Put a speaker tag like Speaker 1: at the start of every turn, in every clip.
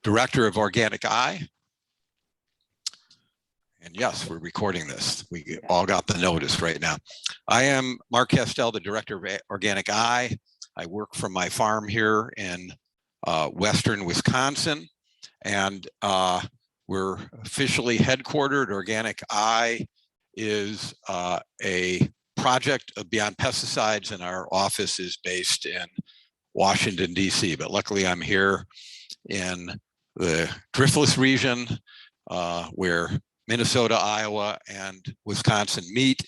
Speaker 1: Director of OrganicEye. And yes, we're recording this. We all got the notice right now. I am Mark Kastel, the Director of OrganicEye. I work from my farm here in western Wisconsin, and we're officially headquartered. OrganicEye is a project of Beyond Pesticides, and our office is based in Washington, D.C. But luckily I'm here in the Driftless region where Minnesota, Iowa, and Wisconsin meet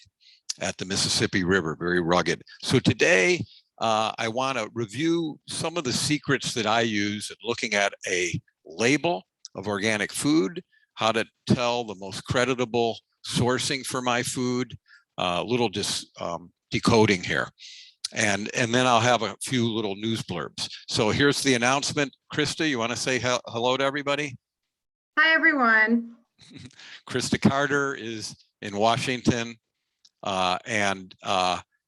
Speaker 1: at the Mississippi River, very rugged. So today I want to review some of the secrets that I use in looking at a label of organic food, how to tell the most creditable sourcing for my food, a little decoding here. And then I'll have a few little news blurbs. So here's the announcement. Krista, you want to say hello to everybody?
Speaker 2: Hi, everyone.
Speaker 1: Krista Carter is in Washington, and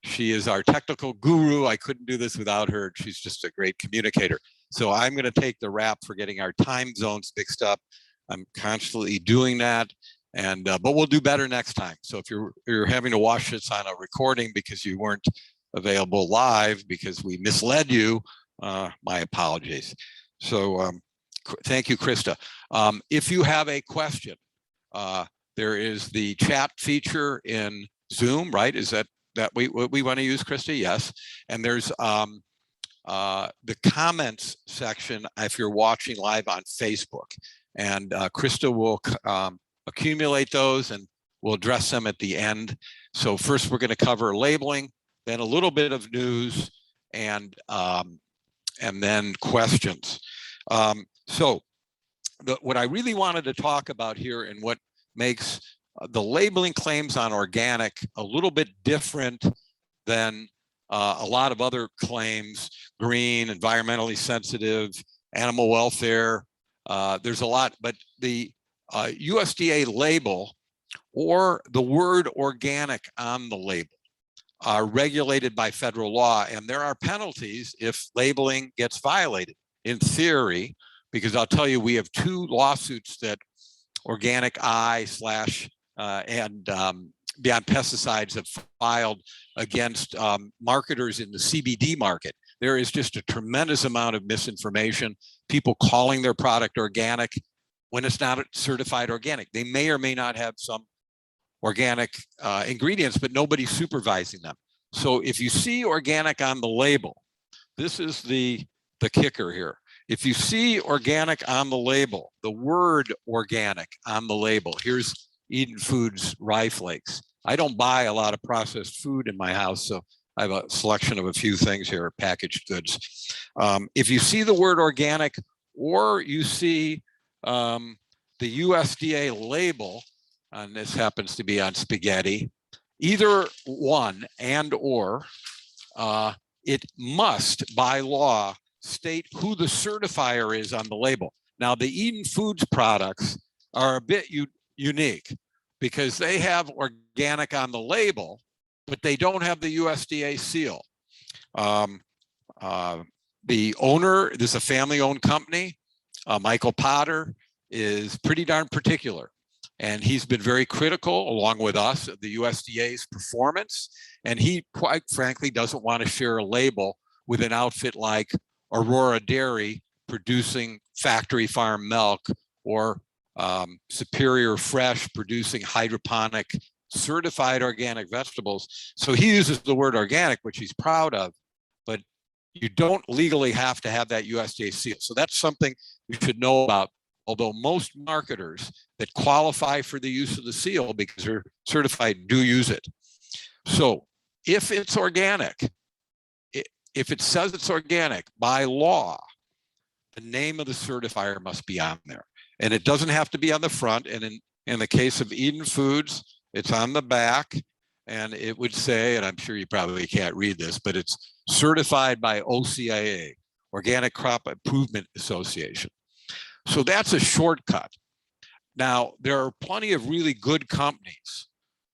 Speaker 1: she is our technical guru. I couldn't do this without her. She's just a great communicator. So I'm going to take the rap for getting our time zones mixed up. I'm constantly doing that, and but we'll do better next time. So if you're having to watch this on a recording because you weren't available live because we misled you, my apologies. So thank you, Krista. If you have a question, there is the chat feature in Zoom, right? Is that what we want to use, Krista? Yes. And there's the comments section if you're watching live on Facebook. And Krista will accumulate those and we'll address them at the end. So first we're going to cover labeling, then a little bit of news, and then questions. So what I really wanted to talk about here and what makes the labeling claims on organic a little bit different than a lot of other claims, green, environmentally sensitive, animal welfare. There's a lot, but the USDA label or the word organic on the label are regulated by federal law, and there are penalties if labeling gets violated. In theory, because I'll tell you, we have two lawsuits that OrganicEye and Beyond Pesticides have filed against marketers in the CBD market. There is just a tremendous amount of misinformation, people calling their product organic when it's not certified organic. They may or may not have some organic ingredients, but nobody's supervising them. So if you see organic on the label, this is the kicker here. If you see organic on the label, the word organic on the label, here's Eden Foods rye flakes. I don't buy a lot of processed food in my house, so I have a selection of a few things here, packaged goods. If you see the word organic or you see the USDA label, and this happens to be on spaghetti, either one and or it must by law state who the certifier is on the label. Now the Eden Foods products are a bit unique because they have organic on the label, but they don't have the USDA seal. The owner, this is a family-owned company, Michael Potter, is pretty darn particular. And he's been very critical, along with us, of the USDA's performance. And he, quite frankly, doesn't want to share a label with an outfit like Aurora Dairy producing factory farm milk, or Superior Fresh producing hydroponic certified organic vegetables. So he uses the word organic, which he's proud of, but you don't legally have to have that USDA seal. So that's something you should know about, although most marketers that qualify for the use of the seal because they're certified do use it. So if it's organic, if it says it's organic by law, the name of the certifier must be on there. And it doesn't have to be on the front. And in the case of Eden Foods, it's on the back, and it would say, and I'm sure you probably can't read this, but it's certified by OCIA, Organic Crop Improvement Association. So that's a shortcut. Now, there are plenty of really good companies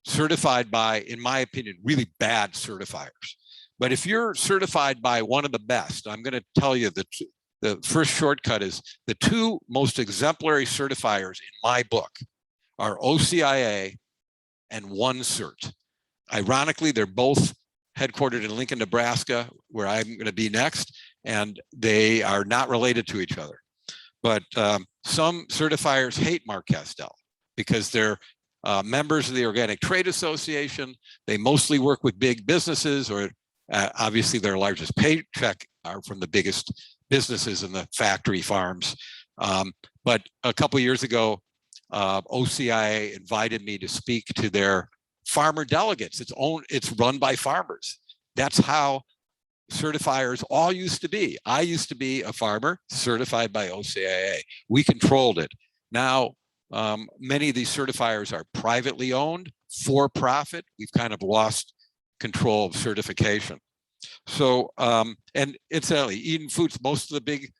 Speaker 1: certified by, in my opinion, really bad certifiers. But if you're certified by one of the best, I'm going to tell you the the first shortcut is the two most exemplary certifiers in my book are OCIA and OneCert. Ironically, they're both headquartered in Lincoln, Nebraska, where I'm going to be next, and they are not related to each other. But some certifiers hate Mark Kastel because they're members of the Organic Trade Association. They mostly work with big businesses, or obviously their largest paycheck are from the biggest businesses in the factory farms. But a couple of years ago, OCIA invited me to speak to their farmer delegates. It's run by farmers. That's how certifiers all used to be. I used to be a farmer certified by OCIA. We controlled it. Now, many of these certifiers are privately owned, for profit. We've kind of lost control of certification. So, and incidentally, Eden Foods, most of the big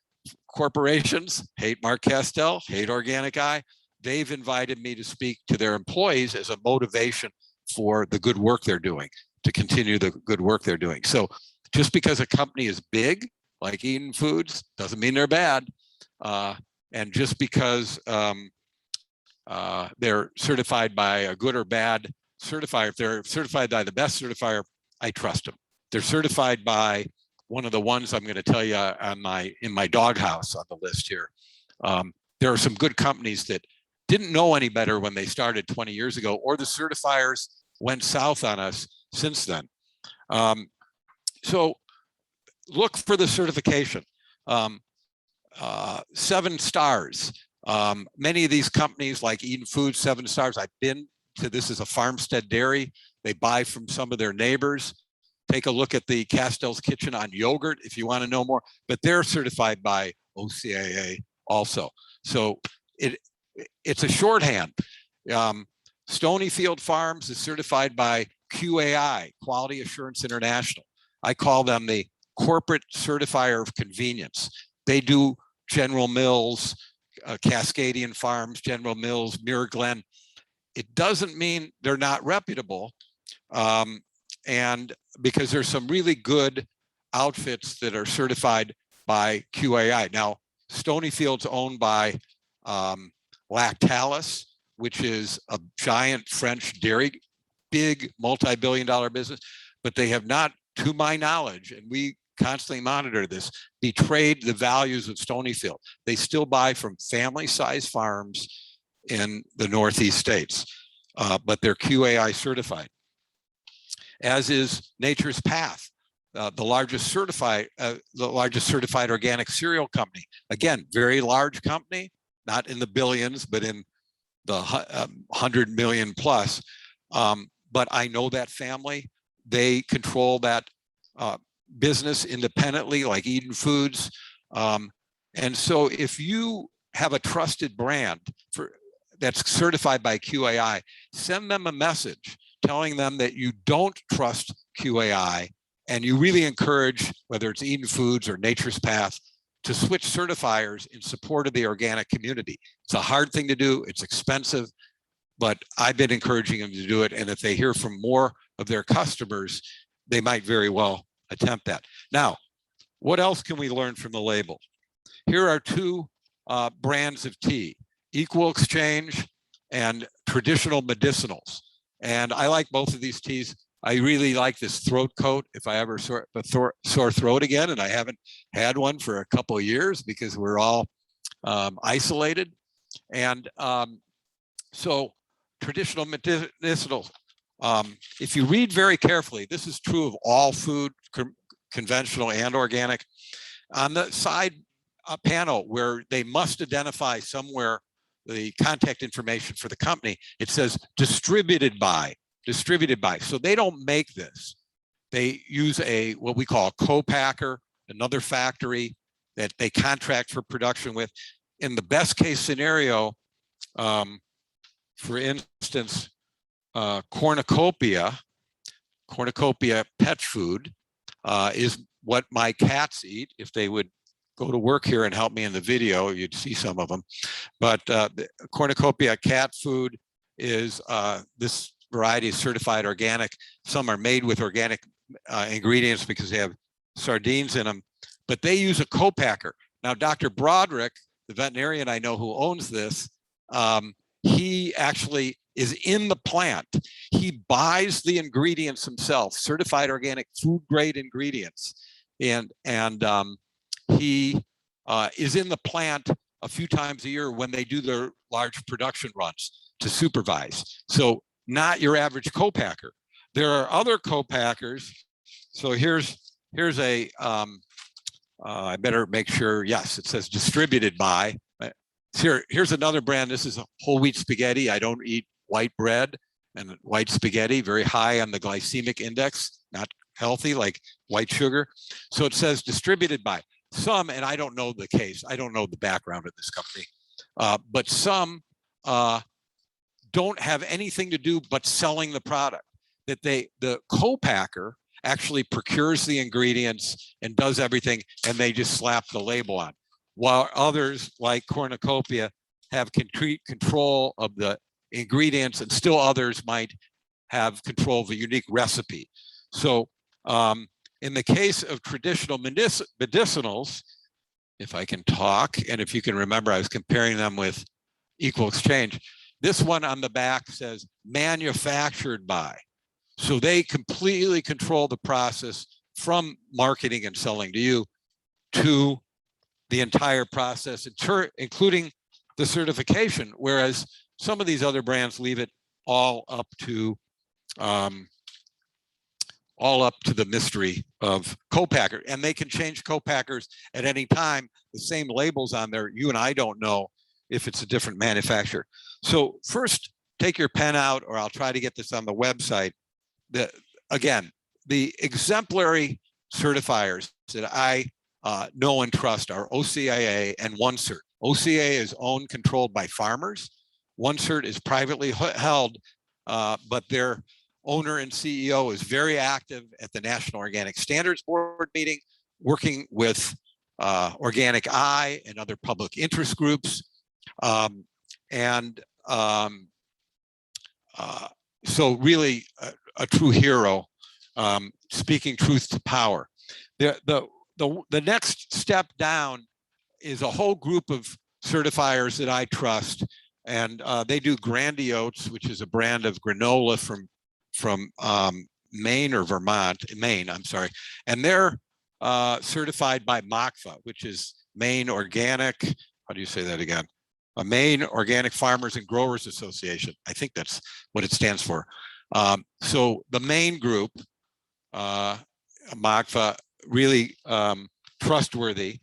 Speaker 1: corporations hate Mark Kastel, hate OrganicEye. They've invited me to speak to their employees as a motivation for the good work they're doing, to continue the good work they're doing. So just because a company is big, like Eden Foods, doesn't mean they're bad. And just because they're certified by a good or bad certifier, if they're certified by the best certifier, I trust them. They're certified by one of the ones I'm going to tell you on in my doghouse on the list here. There are some good companies that didn't know any better when they started 20 years ago, or the certifiers went south on us since then. So look for the certification. 7 stars. Many of these companies like Eden Foods, 7 stars. I've been to, this is a farmstead dairy. They buy from some of their neighbors. Take a look at the Kastel's Kitchen on yogurt if you want to know more, but they're certified by OCIA also. So it's a shorthand. Stonyfield Farms is certified by QAI, Quality Assurance International. I call them the corporate certifier of convenience. They do General Mills, Cascadian Farms, General Mills, Muir Glen. It doesn't mean they're not reputable, and because there's some really good outfits that are certified by QAI. Now, Stonyfield's owned by Lactalis, which is a giant French dairy, big multi-billion-dollar business, but they have not, to my knowledge, and we constantly monitor this, betrayed the values of Stonyfield. They still buy from family-sized farms in the Northeast states, but they're QAI certified, as is Nature's Path, the largest certified organic cereal company. Again, very large company, not in the billions, but in the 100 million plus. But I know that family. They control that business independently, like Eden Foods. And so if you have a trusted brand that's certified by QAI, send them a message telling them that you don't trust QAI and you really encourage, whether it's Eden Foods or Nature's Path, to switch certifiers in support of the organic community. It's a hard thing to do, it's expensive, but I've been encouraging them to do it. And if they hear from more of their customers, they might very well attempt that. Now, what else can we learn from the label? Here are 2 brands of tea, Equal Exchange and Traditional Medicinals. And I like both of these teas. I really like this throat coat if I ever sore throat again, and I haven't had one for a couple of years because we're all isolated. And so Traditional Medicinals, if you read very carefully, this is true of all food, conventional and organic. On the side panel where they must identify somewhere the contact information for the company, it says distributed by. So they don't make this. They use what we call a copacker, another factory that they contract for production with. In the best case scenario, for instance, cornucopia pet food is what my cats eat. If they would go to work here and help me in the video, you'd see some of them. But cornucopia cat food is this variety is certified organic. Some are made with organic ingredients because they have sardines in them, but they use a copacker. Now, Dr. Broderick, the veterinarian I know who owns this, he actually is in the plant. He buys the ingredients himself, certified organic food grade ingredients. And he is in the plant a few times a year when they do their large production runs to supervise. So not your average copacker. There are other copackers. So here's a, I better make sure, yes, it says distributed by. Here's another brand. This is a whole wheat spaghetti. I don't eat white bread and white spaghetti, very high on the glycemic index, not healthy like white sugar. So it says distributed by some, and I don't know the case. I don't know the background of this company, but some don't have anything to do but selling the product. That the copacker actually procures the ingredients and does everything, and they just slap the label on. While others like Cornucopia have complete control of the ingredients, and still others might have control of a unique recipe. So in the case of traditional medicinals, if I can talk, and if you can remember, I was comparing them with Equal Exchange. This one on the back says manufactured by. So they completely control the process from marketing and selling to you to the entire process, including the certification, whereas some of these other brands leave it all up to the mystery of copacker, and they can change copackers at any time. The same labels on there, you and I don't know if it's a different manufacturer. So first, take your pen out, or I'll try to get this on the website. Again, the exemplary certifiers that I know and trust are OCIA and OneCert. OCIA is owned, controlled by farmers. OneCert is privately held, but their owner and CEO is very active at the National Organic Standards Board meeting, working with OrganicEye and other public interest groups. So really a true hero, speaking truth to power. The next step down is a whole group of certifiers that I trust, and they do Grandiotes, which is a brand of granola from Maine or Vermont, Maine, I'm sorry, and they're certified by MACFA, which is Maine Organic. How do you say that again? A Maine Organic Farmers and Growers Association. I think that's what it stands for. So the Maine group, MACFA, really trustworthy.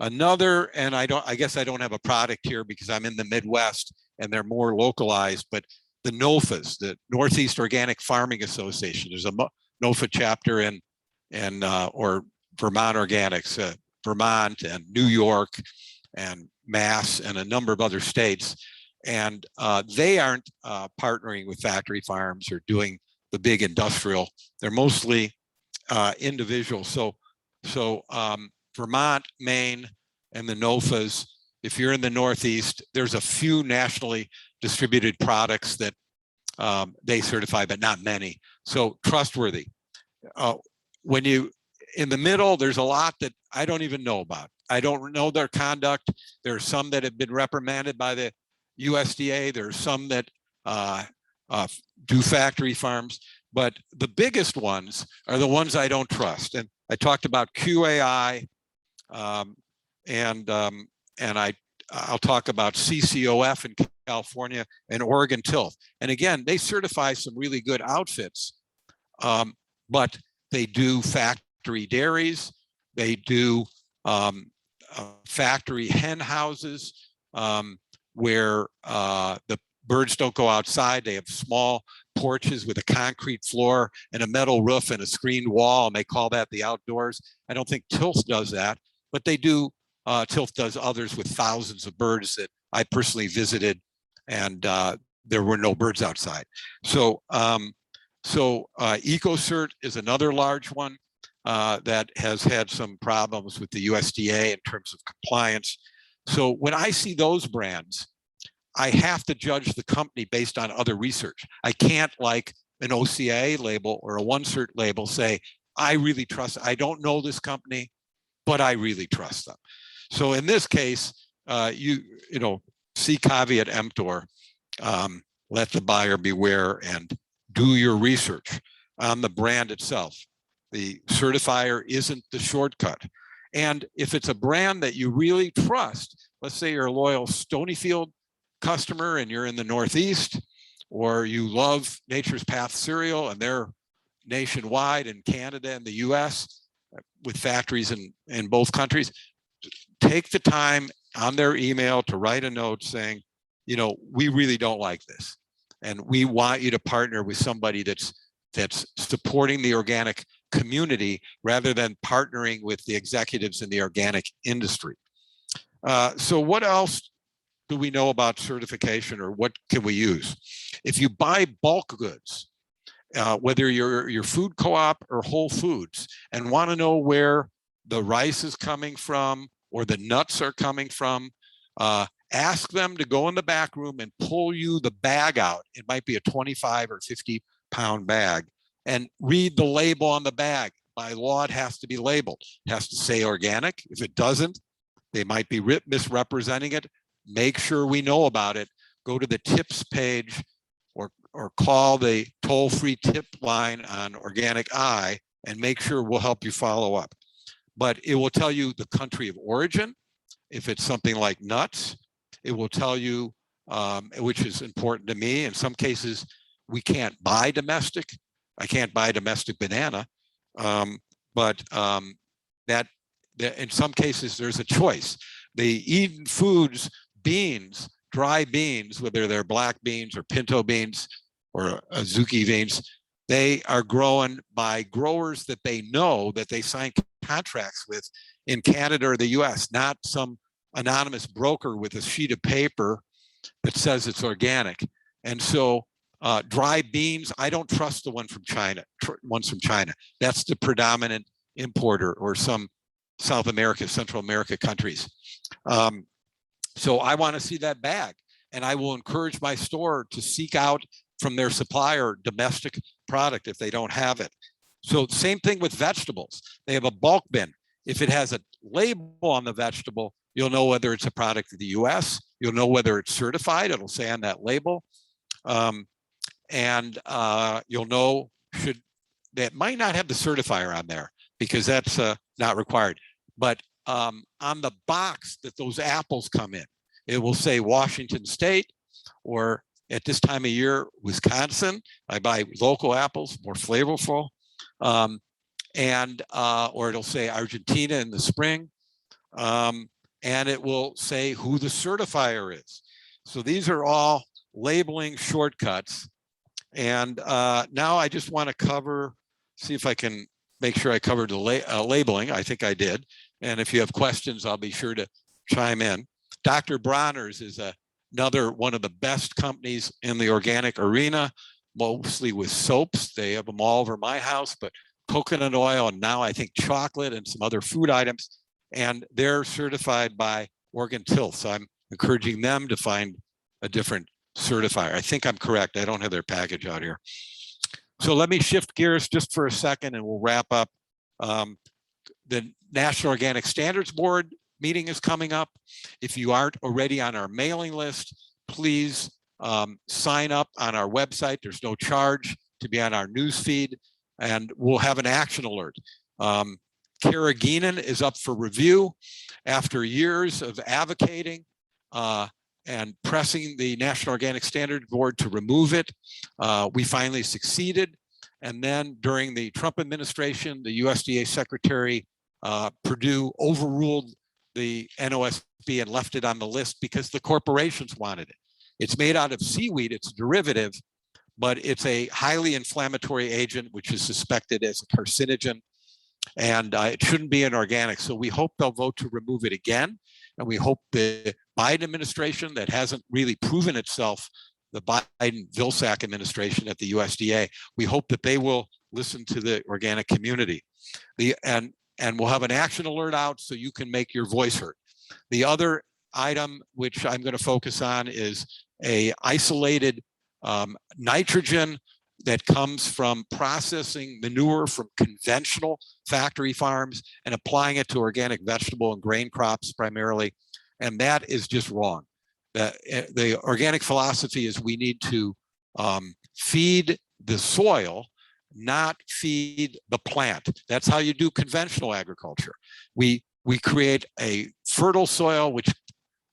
Speaker 1: Another, and I guess I don't have a product here because I'm in the Midwest and they're more localized, but the NOFAs, the Northeast Organic Farming Association. There's a NOFA chapter in or Vermont Organics, Vermont and New York and Mass and a number of other states. And they aren't partnering with factory farms or doing the big industrial. They're mostly individual. So Vermont, Maine, and the NOFAs, if you're in the Northeast, there's a few nationally distributed products that they certify, but not many. So trustworthy. When you, in the middle, there's a lot that I don't even know about. I don't know their conduct. There are some that have been reprimanded by the USDA. There are some that do factory farms, but the biggest ones are the ones I don't trust. And I talked about QAI, and I'll talk about CCOF in California and Oregon Tilth. And again, they certify some really good outfits, but they do factory dairies, they do factory hen houses where the birds don't go outside. They have small porches with a concrete floor and a metal roof and a screened wall, and they call that the outdoors. I don't think Tilth does that, but they do. Tilth does others with thousands of birds that I personally visited, and there were no birds outside. So EcoCert is another large one that has had some problems with the USDA in terms of compliance. So when I see those brands, I have to judge the company based on other research. I can't, like an OCA label or a OneCert label, say, I really trust, I don't know this company. but I really trust them. So in this case, you know, see caveat emptor, let the buyer beware, and do your research on the brand itself. The certifier isn't the shortcut. And if it's a brand that you really trust, let's say you're a loyal Stonyfield customer and you're in the Northeast, or you love Nature's Path cereal and they're nationwide in Canada and the US with factories in both countries, take the time on their email to write a note saying, you know, we really don't like this. And we want you to partner with somebody that's supporting the organic community rather than partnering with the executives in the organic industry. So what else do we know about certification, or what can we use? If you buy bulk goods, whether you're your food co-op or Whole Foods, and want to know where the rice is coming from or the nuts are coming from, ask them to go in the back room and pull you the bag out. It might be a 25 or 50 pound bag, and read the label on the bag. By law, it has to be labeled. It has to say organic. If it doesn't, they might be misrepresenting it. Make sure we know about it. Go to the tips page or call the toll-free tip line on OrganicEye and make sure we'll help you follow up. But it will tell you the country of origin. If it's something like nuts, it will tell you, which is important to me. In some cases, we can't buy domestic. I can't buy domestic banana, but that in some cases there's a choice. The Eden Foods beans, dry beans, whether they're black beans or pinto beans or azuki beans, they are grown by growers that they know, that they sign contracts with in Canada or the US, not some anonymous broker with a sheet of paper that says it's organic. And so dry beans, I don't trust the one from China, ones from China. That's the predominant importer, or some South America, Central America countries. So I want to see that bag, and I will encourage my store to seek out from their supplier domestic product if they don't have it. So same thing with vegetables. They have a bulk bin. If it has a label on the vegetable, you'll know whether it's a product of the US. You'll know whether it's certified. It'll say on that label. You'll know that might not have the certifier on there because that's not required. But on the box that those apples come in, it will say Washington State, or at this time of year, Wisconsin. I buy local apples, more flavorful. Or it'll say Argentina in the spring. And it will say who the certifier is. So these are all labeling shortcuts. And now I just want to cover, see if I can make sure I covered the labeling. I think I did. And if you have questions, I'll be sure to chime in. Dr. Bronner's is another one of the best companies in the organic arena, mostly with soaps. They have them all over my house, but coconut oil, and now I think chocolate and some other food items. And they're certified by Tilth. So I'm encouraging them to find a different certifier. I think I'm correct. I don't have their package out here. So let me shift gears just for a second and we'll wrap up. The National Organic Standards Board meeting is coming up. If you aren't already on our mailing list, please sign up on our website. There's no charge to be on our news feed, and we'll have an action alert. Carrageenan is up for review. After years of advocating and pressing the National Organic Standards Board to remove it, we finally succeeded. And then during the Trump administration, the USDA Secretary Perdue overruled the NOSB and left it on the list because the corporations wanted it. It's made out of seaweed, it's a derivative, but it's a highly inflammatory agent, which is suspected as a carcinogen, and it shouldn't be an organic. So we hope they'll vote to remove it again. And we hope the Biden administration, that hasn't really proven itself, the Biden-Vilsack administration at the USDA, we hope that they will listen to the organic community. And we'll have an action alert out so you can make your voice heard. The other item which I'm going to focus on is a isolated nitrogen that comes from processing manure from conventional factory farms and applying it to organic vegetable and grain crops primarily. And that is just wrong. The organic philosophy is we need to feed the soil, not feed the plant. That's how you do conventional agriculture. We create a fertile soil which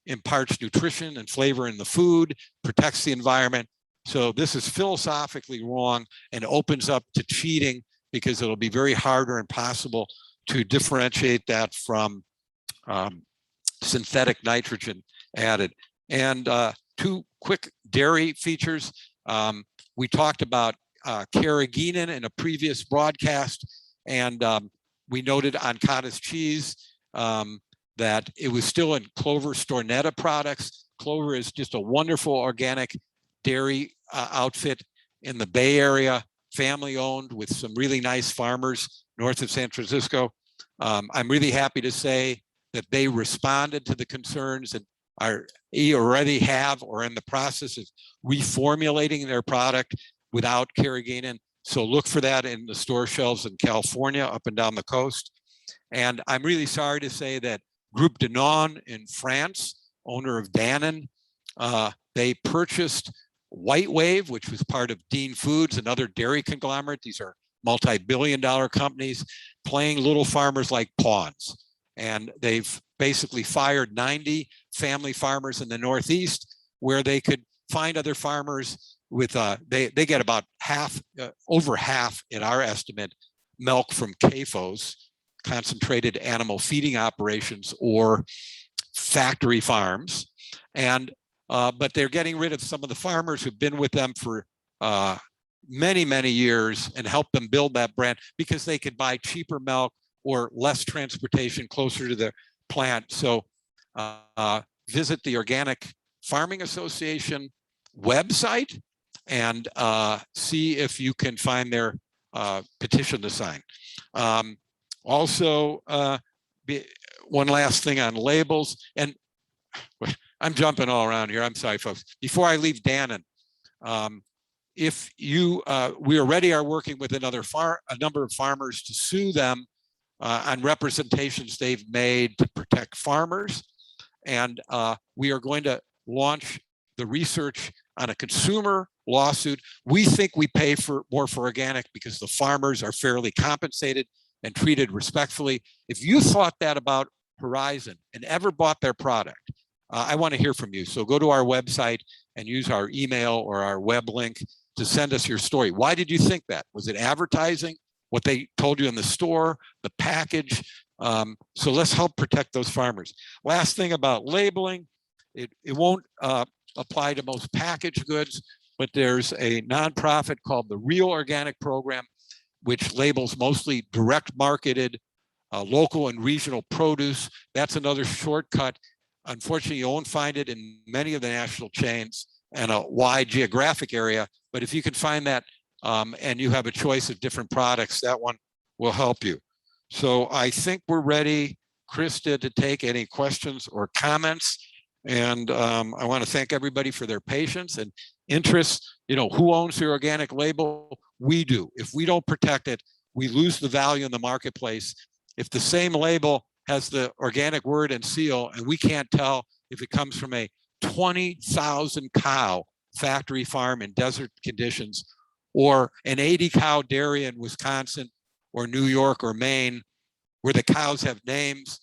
Speaker 1: imparts nutrition and flavor in the food, protects the environment. So this is philosophically wrong and opens up to cheating, because it'll be very hard or impossible to differentiate that from synthetic nitrogen added. And two quick dairy features. We talked about carrageenan in a previous broadcast, and we noted on cottage cheese that it was still in Clover Stornetta products. Clover is just a wonderful organic dairy outfit in the Bay Area, family owned with some really nice farmers north of San Francisco. I'm really happy to say that they responded to the concerns and already have or in the process of reformulating their product without carrageenan. So look for that in the store shelves in California, up and down the coast. And I'm really sorry to say that Groupe Danone in France, owner of Danone, they purchased White Wave, which was part of Dean Foods, another dairy conglomerate. These are multi-billion-dollar companies playing little farmers like pawns. And they've basically fired 90 family farmers in the Northeast, where they could find other farmers with, they get about half, over half in our estimate, milk from CAFOs, concentrated animal feeding operations, or factory farms. And but they're getting rid of some of the farmers who've been with them for many, many years and help them build that brand, because they could buy cheaper milk or less transportation closer to the plant. So visit the Organic Farming Association website and see if you can find their petition to sign. Also, one last thing on labels, and I'm jumping all around here. I'm sorry, folks. Before I leave Dannon, if you, we already are working with a number of farmers to sue them on representations they've made to protect farmers. And we are going to launch the research on a consumer lawsuit. We think we pay more for organic because the farmers are fairly compensated and treated respectfully. If you thought that about Horizon and ever bought their product, I want to hear from you. So go to our website and use our email or our web link to send us your story. Why did you think that? Was it advertising? What they told you in the store, the package? So let's help protect those farmers. Last thing about labeling, it won't apply to most packaged goods, but there's a nonprofit called the Real Organic Program, which labels mostly direct marketed local and regional produce. That's another shortcut. Unfortunately, you won't find it in many of the national chains and a wide geographic area, but if you can find that and you have a choice of different products, that one will help you. So I think we're ready, Krista, to take any questions or comments. And I want to thank everybody for their patience and interest. You know, who owns the organic label? We do. If we don't protect it, we lose the value in the marketplace. If the same label has the organic word and seal, and we can't tell if it comes from a 20,000 cow factory farm in desert conditions, or an 80 cow dairy in Wisconsin or New York or Maine, where the cows have names,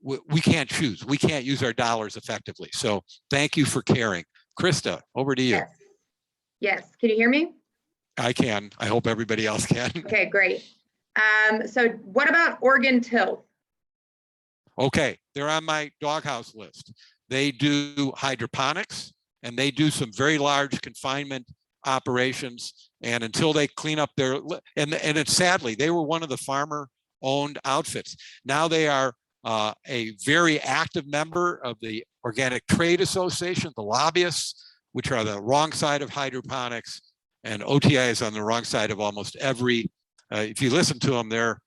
Speaker 1: we can't choose. We can't use our dollars effectively. So thank you for caring. Krista, over to you.
Speaker 2: Yes. Yes. Can you hear me?
Speaker 1: I can. I hope everybody else can.
Speaker 2: Okay, great. So what about Oregon Tilth?
Speaker 1: Okay, they're on my doghouse list. They do hydroponics and they do some very large confinement operations. And until they clean up their, and it's sadly, they were one of the farmer-owned outfits. Now they are a very active member of the Organic Trade Association, the lobbyists, which are the wrong side of hydroponics, and OTI is on the wrong side of almost every, if you listen to them, they're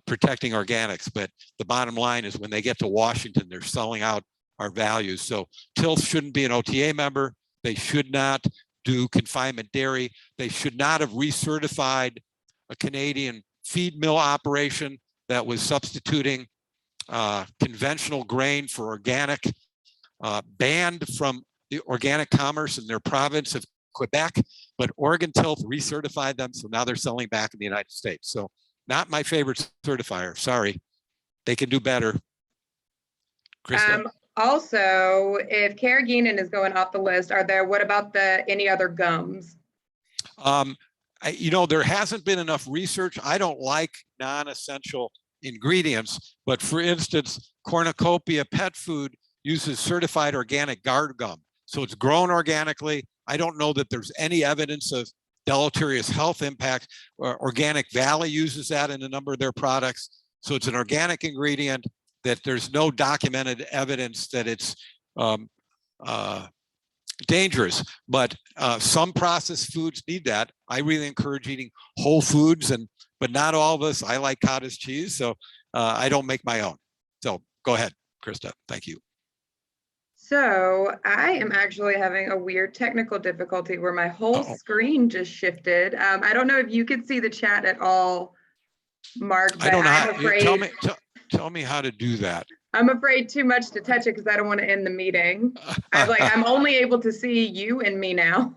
Speaker 1: protecting organics, but the bottom line is when they get to Washington, they're selling out our values. So Tilth shouldn't be an OTA member. They should not do confinement dairy. They should not have recertified a Canadian feed mill operation that was substituting conventional grain for organic, banned from the organic commerce in their province of Quebec, but Oregon Tilth recertified them, so now they're selling back in the United States. So not my favorite certifier, sorry. They can do better. Krista?
Speaker 2: Also, if carrageenan is going off the list, what about any other gums?
Speaker 1: There hasn't been enough research. I don't like non-essential ingredients, but for instance, cornucopia pet food uses certified organic Gargum. So it's grown organically. I don't know that there's any evidence of deleterious health impact. Organic Valley uses that in a number of their products. So it's an organic ingredient that there's no documented evidence that it's dangerous, but some processed foods need that. I really encourage eating whole foods, but not all of us. I like cottage cheese, so I don't make my own. So go ahead, Krista. Thank you.
Speaker 2: So I am actually having a weird technical difficulty where my whole screen just shifted. I don't know if you could see the chat at all, Mark.
Speaker 1: I don't know. I'm afraid, tell me how to do that.
Speaker 2: I'm afraid too much to touch it because I don't want to end the meeting. I'm only able to see you and me now.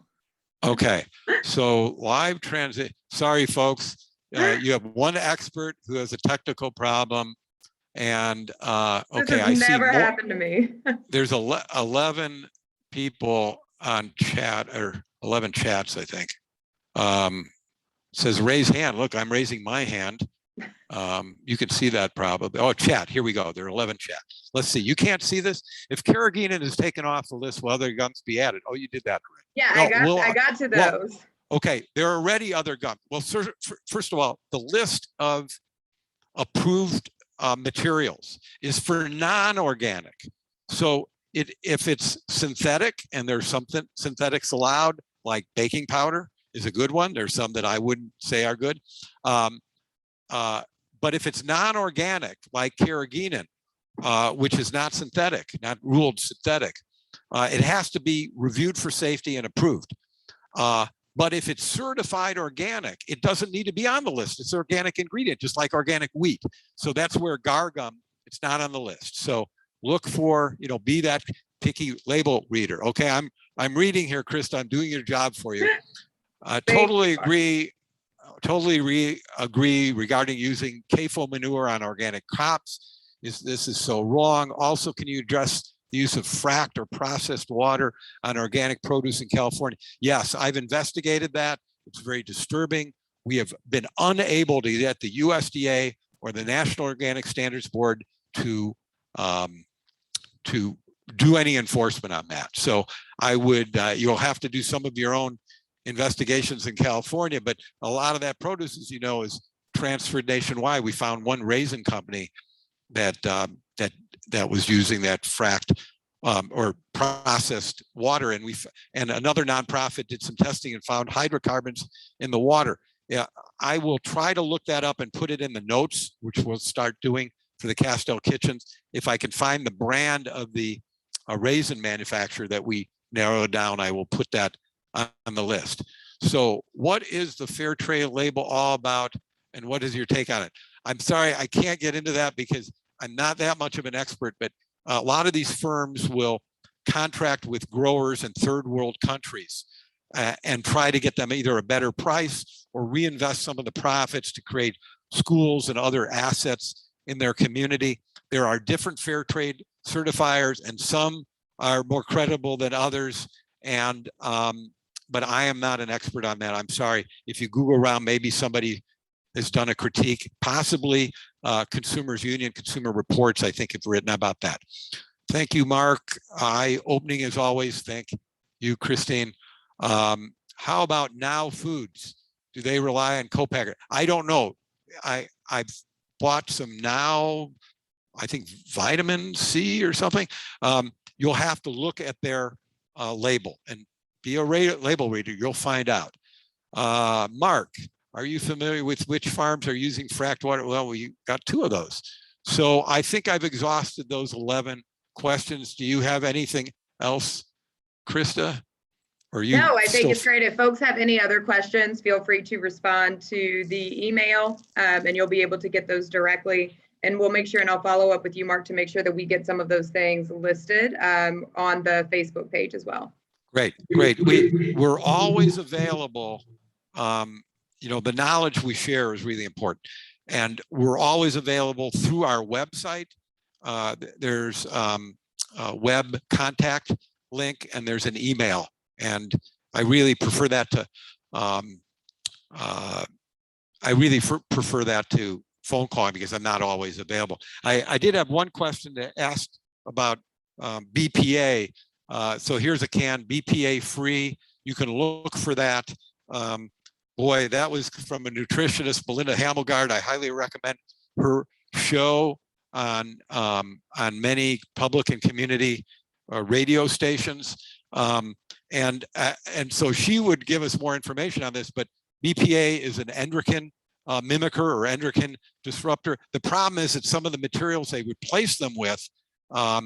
Speaker 1: Okay, so live transit. Sorry, folks. You have one expert who has a technical problem, and okay, I see.
Speaker 2: This has never happened to me.
Speaker 1: There's 11 people on chat, or 11 chats, I think. Says raise hand. Look, I'm raising my hand. You can see that probably. Oh, chat, here we go. There are 11 chats. Let's see, you can't see this? If carrageenan is taken off the list, will other gums be added? Oh, you did that right.
Speaker 2: Yeah, no, I got to those.
Speaker 1: Well, okay, there are already other gums. Well, first of all, the list of approved materials is for non-organic. So if it's synthetic, and there's something synthetics allowed, like baking powder is a good one. There's some that I wouldn't say are good. But if it's non-organic, like carrageenan, which is not synthetic, not ruled synthetic, it has to be reviewed for safety and approved. But if it's certified organic, it doesn't need to be on the list. It's an organic ingredient, just like organic wheat. So that's where Gargum, it's not on the list. So look for, be that picky label reader. Okay, I'm reading here, Krista. I'm doing your job for you. Totally agree. Totally agree regarding using CAFO manure on organic crops. This is so wrong. Also, can you address the use of fracked or processed water on organic produce in California? Yes, I've investigated that. It's very disturbing. We have been unable to get the USDA or the National Organic Standards Board to do any enforcement on that. So I would, you'll have to do some of your own investigations in California, but a lot of that produce, as you know, is transferred nationwide. We found one raisin company that that was using that fracked or processed water, and another nonprofit did some testing and found hydrocarbons in the water. Yeah, I will try to look that up and put it in the notes, which we'll start doing for the Kastel kitchens. If I can find the brand of the raisin manufacturer that we narrowed down, I will put that on the list. So what is the fair trade label all about, and what is your take on it? I'm sorry, I can't get into that because I'm not that much of an expert, but a lot of these firms will contract with growers in third world countries and try to get them either a better price or reinvest some of the profits to create schools and other assets in their community. There are different fair trade certifiers, and some are more credible than others. And but I am not an expert on that. I'm sorry. If you Google around, maybe somebody has done a critique, possibly Consumers Union, Consumer Reports, I think, have written about that. Thank you, Mark. Eye-opening as always. Thank you, Christine. How about Now Foods? Do they rely on copacker? I don't know. I've bought some Now, I think vitamin C or something. You'll have to look at their label and be a label reader. You'll find out. Mark, are you familiar with which farms are using fracked water? Well, we got 2 of those. So I think I've exhausted those 11 questions. Do you have anything else, Krista Or you
Speaker 2: No, I think
Speaker 1: still
Speaker 2: it's great. If folks have any other questions, feel free to respond to the email, and you'll be able to get those directly. And we'll make sure, and I'll follow up with you, Mark, to make sure that we get some of those things listed on the Facebook page as well.
Speaker 1: Great. We're always available. You know, the knowledge we share is really important, and we're always available through our website. There's a web contact link, and there's an email, and I really prefer that to prefer that to phone calling, because I'm not always available. I did have one question to ask about BPA. So here's a can, BPA free. You can look for that. Boy, that was from a nutritionist, Melinda Hamelgard. I highly recommend her show on many public and community radio stations. And so she would give us more information on this, but BPA is an endocrine mimicker or endocrine disruptor. The problem is that some of the materials they replace them with are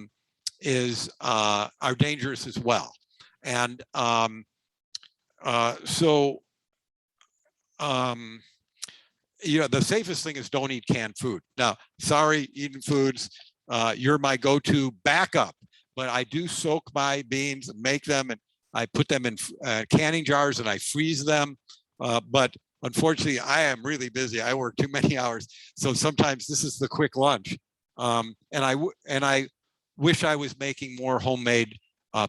Speaker 1: dangerous as well. And you know, the safest thing is don't eat canned food. Now, sorry, Eden Foods, you're my go-to backup, but I do soak my beans and make them, and I put them in canning jars and I freeze them. But unfortunately, I am really busy. I work too many hours, so sometimes this is the quick lunch. And I wish I was making more homemade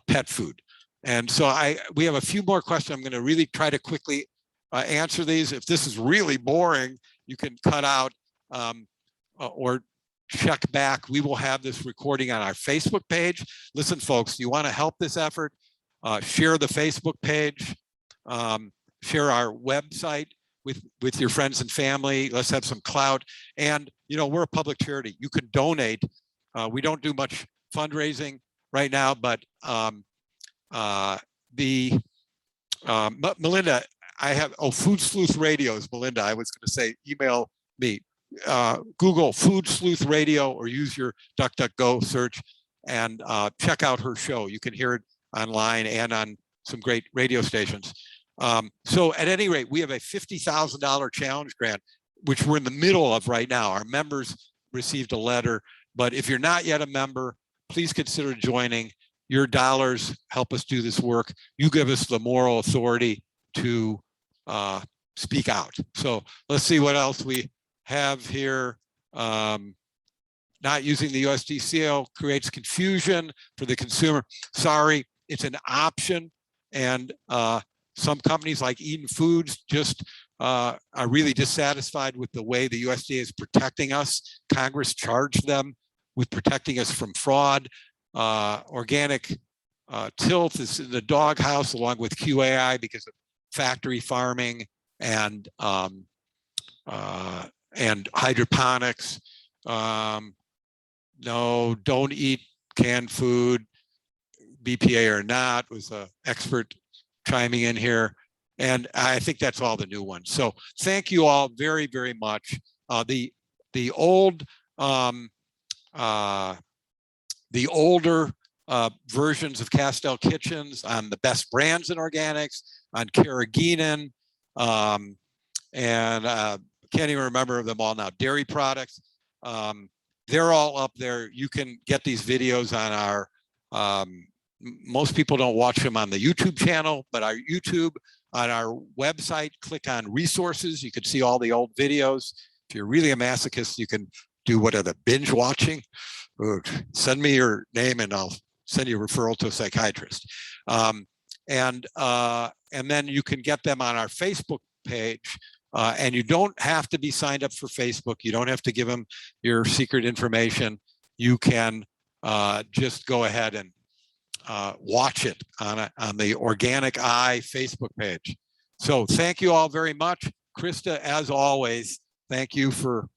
Speaker 1: pet food. And so we have a few more questions. I'm going to really try to quickly answer these. If this is really boring, you can cut out or check back. We will have this recording on our Facebook page. Listen, folks, you want to help this effort? Share the Facebook page, share our website with your friends and family. Let's have some clout. And, you know, we're a public charity. You can donate. We don't do much fundraising right now, but Melinda, I have, Food Sleuth Radios, Melinda, I was going to say, email me. Google Food Sleuth Radio or use your DuckDuckGo search and check out her show. You can hear it online and on some great radio stations. So at any rate, we have a $50,000 challenge grant, which we're in the middle of right now. Our members received a letter, but if you're not yet a member, please consider joining. Your dollars help us do this work. You give us the moral authority to speak out. So let's see what else we have here. Not using the USDA creates confusion for the consumer. Sorry, it's an option. And some companies like Eden Foods just are really dissatisfied with the way the USDA is protecting us. Congress charged them with protecting us from fraud. Organic Tilth is in the doghouse along with QAI because of factory farming and hydroponics. No, don't eat canned food, BPA or not, was an expert chiming in here. And I think that's all the new ones. So thank you all very, very much. The older versions of Kastel Kitchens on the best brands in organics, on carrageenan, and can't even remember them all now, dairy products. They're all up there. You can get these videos on our, most people don't watch them on the YouTube channel, but our YouTube, on our website, click on resources. You can see all the old videos. If you're really a masochist, you can do what are the binge watching. Send me your name and I'll send you a referral to a psychiatrist. And then you can get them on our Facebook page. And you don't have to be signed up for Facebook. You don't have to give them your secret information. You can just go ahead and watch it on the OrganicEye Facebook page. So thank you all very much. Krista, as always, thank you for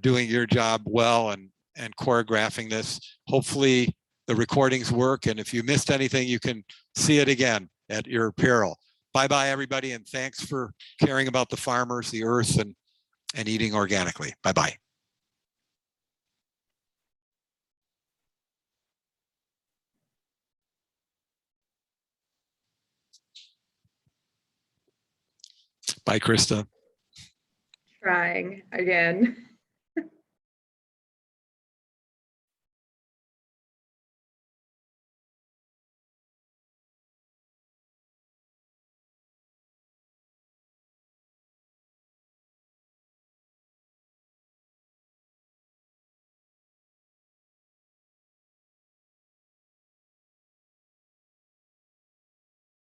Speaker 1: doing your job well and choreographing this. Hopefully the recordings work. And if you missed anything, you can see it again at your peril. Bye-bye, everybody, and thanks for caring about the farmers, the earth, and eating organically. Bye-bye. Bye, Krista.
Speaker 2: Trying again.